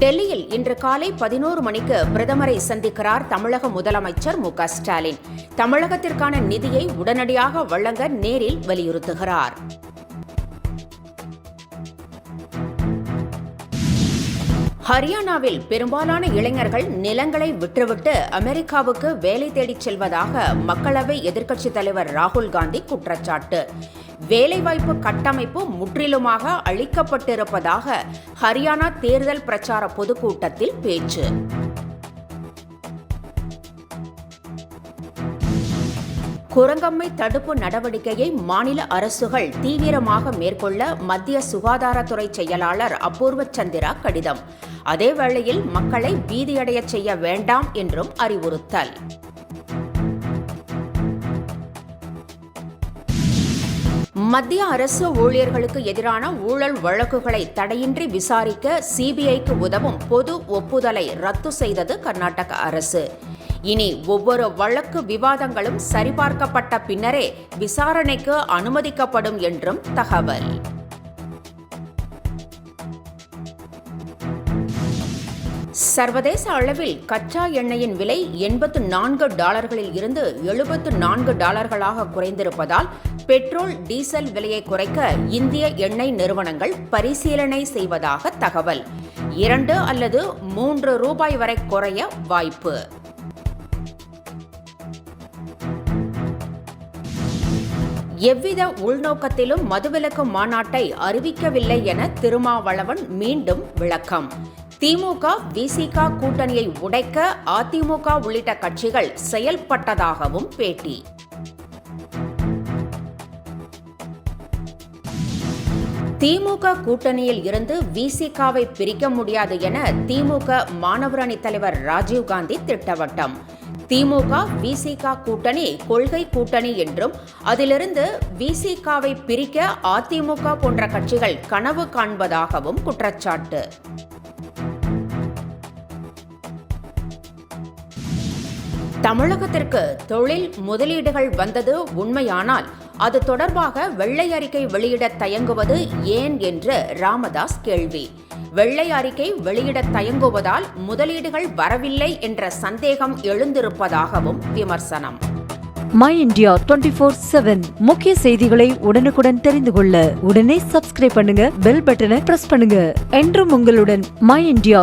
டெல்லியில் இன்று காலை 11 மணிக்கு பிரதமரை சந்திக்கிறார் தமிழக முதலமைச்சர் மு க ஸ்டாலின். தமிழகத்திற்கான நிதியை உடனடியாக வழங்க நேரில் வலியுறுத்துகிறார். ஹரியானாவில் பெரும்பாலான இளைஞர்கள் நிலங்களை விட்டுவிட்டு அமெரிக்காவுக்கு வேலை தேடிச் செல்வதாக மக்களவை எதிர்க்கட்சித் தலைவர் ராகுல் காந்தி குற்றச்சாட்டு. வேலைவாய்ப்பு கட்டமைப்பு முற்றிலுமாக அளிக்கப்பட்டிருப்பதாக ஹரியானா தேர்தல் பிரச்சார பொதுக்கூட்டத்தில் பேச்சு. குரங்கம்மை தடுப்பு நடவடிக்கையை மாநில அரசுகள் தீவிரமாக மேற்கொள்ள மத்திய சுகாதாரத்துறை செயலாளர் அபூர்வ சந்திரா கடிதம். அதேவேளையில் மக்களை பீதியடையச் செய்ய வேண்டாம் என்றும் அறிவுறுத்தல். மத்திய அரசு ஊழியர்களுக்கு எதிரான ஊழல் வழக்குகளை தடையின்றி விசாரிக்க சிபிஐக்கு உதவும் பொது ஒப்புதலை ரத்து செய்தது கர்நாடக அரசு. இனி ஒவ்வொரு வழக்கு விவாதங்களும் சரிபார்க்கப்பட்ட பின்னரே விசாரணைக்கு அனுமதிக்கப்படும் என்றும் தகவல். சர்வதேச அளவில் கச்சா எண்ணெயின் விலை $84 இருந்து $74 குறைந்திருப்பதால் பெட்ரோல் டீசல் விலையை குறைக்க இந்திய எண்ணெய் நிறுவனங்கள் பரிசீலனை செய்வதாக தகவல். 2 அல்லது 3 ரூபாய் வரை குறைய வாய்ப்பு. எவ்வித உள்நோக்கத்திலும் மதுவிலக்கு மாநாட்டை அறிவிக்கவில்லை என திருமாவளவன் மீண்டும் விளக்கம். திமுக விசிக கூட்டணியை உடைக்க அதிமுக உள்ளிட்ட கட்சிகள் செயல்பட்டதாகவும் பேட்டி. திமுக கூட்டணியில் இருந்து விசிகவை பிரிக்க முடியாது என திமுக மாணவர் அணி தலைவர் ராஜீவ்காந்தி திட்டவட்டம். திமுக விசிக கூட்டணி கொள்கை கூட்டணி என்றும் அதிலிருந்து விசிகவை பிரிக்க அதிமுக போன்ற கட்சிகள் கனவு காண்பதாகவும் குற்றச்சாட்டு. தமிழகத்திற்கு தொழில் முதலீடுகள் வந்தது உண்மையானால் அது தொடர்பாக வெள்ளை அறிக்கை வெளியிட தயங்குவது ஏன் என்று ராமதாஸ் கேள்வி. வெள்ளை அறிக்கை வெளியிட தயங்குவதால் முதலீடுகள் வரவில்லை என்ற சந்தேகம் எழுந்திருப்பதாகவும் விமர்சனம். மை இந்தியா 24/7 முக்கிய செய்திகளை உடனுக்குடன் தெரிந்து கொள்ள உடனே சப்ஸ்கிரைப் பண்ணுங்க, பெல் பட்டனை பிரஸ் பண்ணுங்க. என்றும் உங்களுடன் மை இந்தியா.